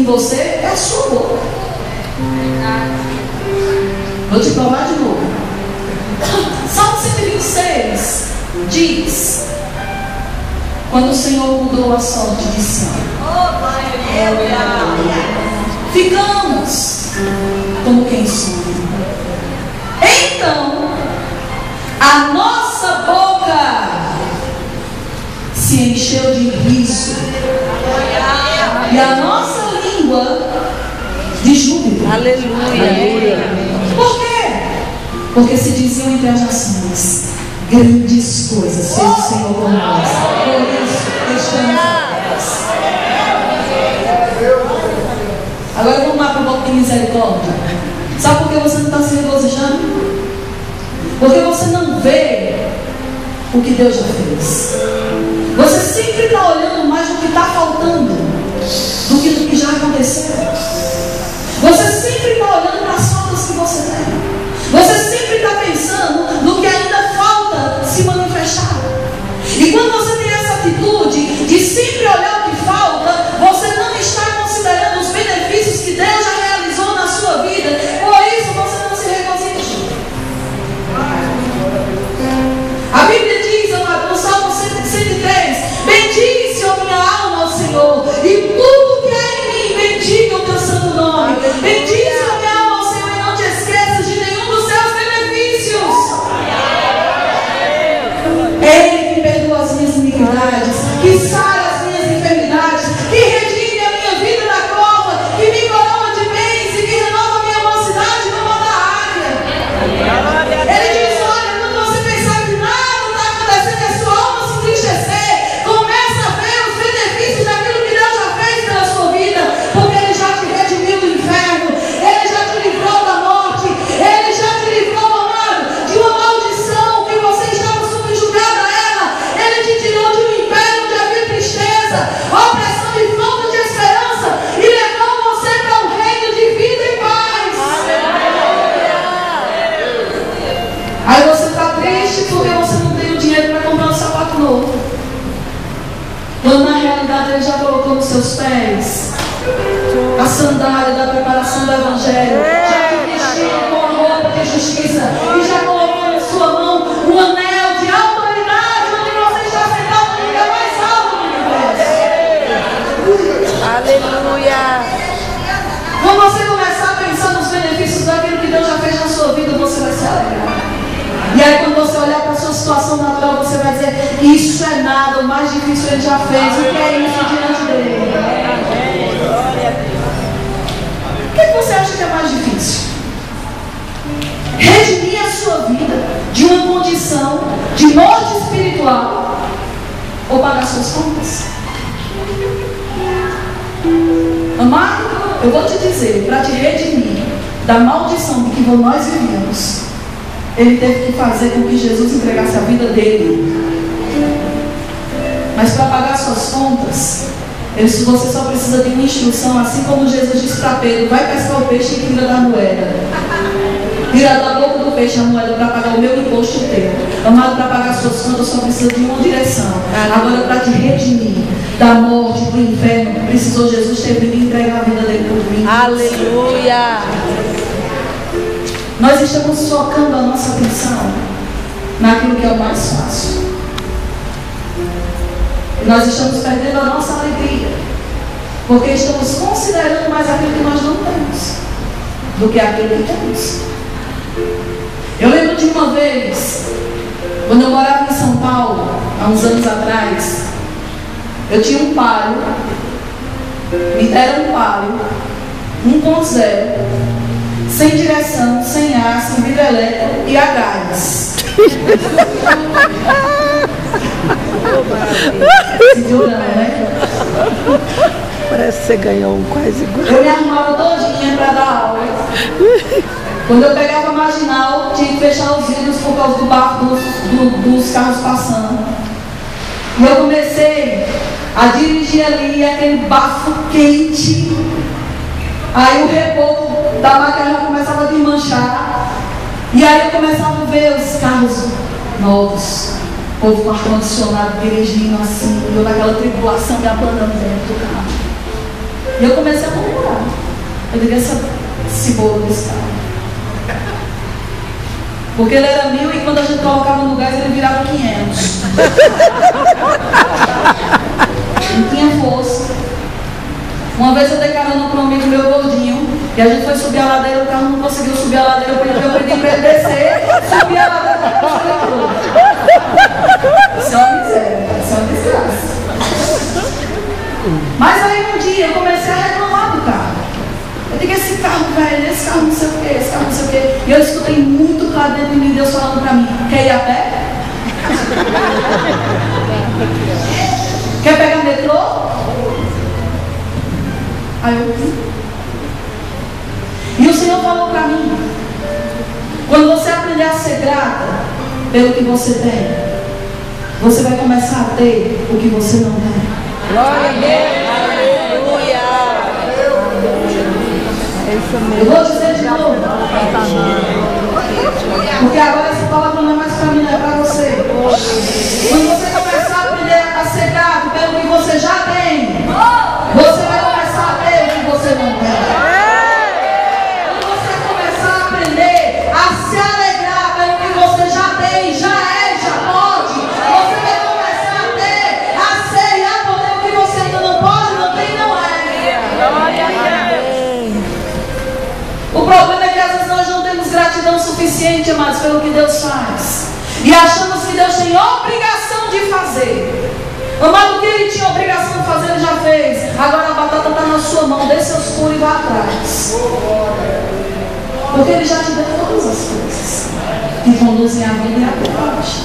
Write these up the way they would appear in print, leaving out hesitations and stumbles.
em você é a sua boca. Vou te provar de novo. Salmo 126 diz: quando o Senhor mudou a sorte de Sião, ficamos como quem sonha. Então a nossa boca se encheu de riso e a nossa língua de júbilo. Aleluia. Por quê? Porque se diziam entre as nações: grandes coisas fez o Senhor por nós, por isso estamos alegres. Agora vamos lá para o bloco de misericórdia. Sabe por que você não está se regozijando? Porque você não vê o que Deus já fez. Você sempre está olhando mais no que está faltando do que no que já aconteceu. Você sempre está olhando para as faltas que você tem. Você sempre está pensando no que ainda falta se manifestar. E quando você tem essa atitude de sempre olhar o que falta, você não está considerando os benefícios que Deus já realizou na sua vida. Por isso você não se regozija. A Bíblia diz no Salmo 103: bendize, ó minha alma, ao Senhor, e tudo que há em mim, bendiga o teu santo nome. Bendize, ó minha alma, ao Senhor, e não te esqueças de nenhum dos seus benefícios. É Ele que perdoa as minhas iniquidades, que sara as minhas enfermidades, que redime a minha vida da cova, que me coroa de bens e que renova a minha mocidade numa da área. Ele diz: olha, quando você pensar que nada está acontecendo e a sua alma se entristecer, começa a ver os benefícios daquilo que Deus já fez pela sua vida, porque Ele já te redimiu do inferno, Ele já te livrou da morte, Ele já te livrou, amado, de uma maldição que você estava subjugado a ela. Ele te tirou de um império onde havia tristeza, opressão e falta de esperança, e levou você para um reino de vida e paz. Aí você está triste porque você não tem o dinheiro para comprar um sapato novo, quando na realidade Ele já colocou nos seus pés a sandália da preparação do Evangelho, já te vestiu com a roupa de justiça e já colocou na sua mão um anel de autoridade, onde você está sentado no lugar mais alto do universo. Aleluia. Quando você começar a pensar nos benefícios daquilo que Deus já fez na sua vida, você vai se alegrar. E aí quando você olhar para a sua situação natural, você vai dizer: isso é nada, o mais difícil Ele já fez. O que é isso diante dele? O que você acha que é mais difícil? Redimir a sua vida de uma condição de morte espiritual ou pagar suas contas? Amado, eu vou te dizer, para te redimir da maldição que nós vivíamos, Ele teve que fazer com que Jesus entregasse a vida dele. Mas para pagar suas contas, você só precisa de uma instrução, assim como Jesus disse para Pedro: vai pescar o peixe e tira da moeda. Tira da boca do peixe a moeda para pagar o meu imposto teu. Amado, para pagar suas contas só precisa de uma direção. Agora, para te redimir da morte, do inferno, precisou Jesus ter vindo e entregar a vida dele por mim. Aleluia. Nós estamos focando a nossa atenção naquilo que é o mais fácil. Nós estamos perdendo a nossa alegria, porque estamos considerando mais aquilo que nós não temos do que aquilo que temos. Eu lembro de uma vez, quando eu morava em São Paulo, há uns anos atrás, eu tinha um Palio, me deram um Palio 1.0, sem direção, sem ar, sem vidro elétrico e a gás. Né? Parece que você ganhou um quase igual. Eu me arrumava todinha para dar aula. Quando eu pegava a marginal, tinha que fechar os vidros por causa do bafo dos carros passando. E eu comecei a dirigir ali, aquele bafo quente. Aí o reboco da máquina já começava a desmanchar. E aí eu começava a ver os carros novos, o povo com ar-condicionado dirigindo assim, eu naquela tribulação me abanando dentro do carro. E eu comecei a murmurar. Eu digo, esse bolo desse carro. Porque ele era 1.000 e quando a gente colocava no gás ele virava 500. Não tinha força. Uma vez eu dei carona para um amigo meu gordinho e a gente foi subir a ladeira, o carro não conseguiu subir a ladeira, eu pedi para ele descer, subir a ladeira. Isso é uma miséria, isso é uma desgraça. Mas aí um dia eu comecei a reclamar do carro. Eu digo, esse carro velho, esse carro não sei o que, esse carro não sei o que. E eu escutei muito claro dentro de mim, Deus falando para mim, quer ir a pé? Quer pegar metrô? Aí eu fui. E o Senhor falou para mim, quando você aprender a ser grata pelo que você tem, você vai começar a ter o que você não tem. Glória a Deus. Aleluia. Eu vou dizer de novo. Porque agora essa palavra não é mais para mim, não é para você. Quando você começar a aprender a ser grato pelo que você já tem, você vai começar a ter o que você não tem. Quando você começar a aprender a se alegrar pelo que você já tem, já pode, você vai começar a ter, a ser e a poder o que você ainda não pode, não tem, não é. O problema é que às vezes nós não temos gratidão suficiente, amados, pelo que Deus faz. E achamos que Deus tem obrigação de fazer. Amado, o que Ele tinha obrigação de fazer, Ele já fez. Agora a batata está na sua mão, dê seus pulos e vá atrás. Porque Ele já te deu todas as coisas que conduzem a vida e a paz.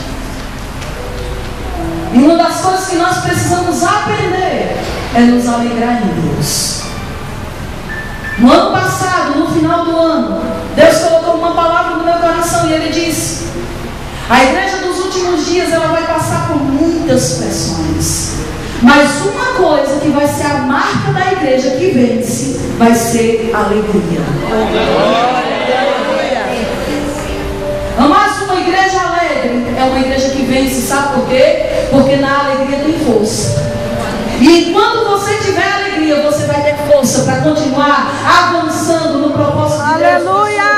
E uma das coisas que nós precisamos aprender é nos alegrar em Deus. No ano passado, no final do ano, Deus colocou uma palavra no meu coração e Ele disse: a igreja dos últimos dias ela vai passar por muitas pressões, mas uma coisa que vai ser a marca da igreja que vence vai ser alegria. Mas uma igreja alegre é uma igreja que vence, sabe por quê? Porque na alegria tem força. E quando você tiver alegria, você vai ter força para continuar avançando no propósito de Deus. Aleluia!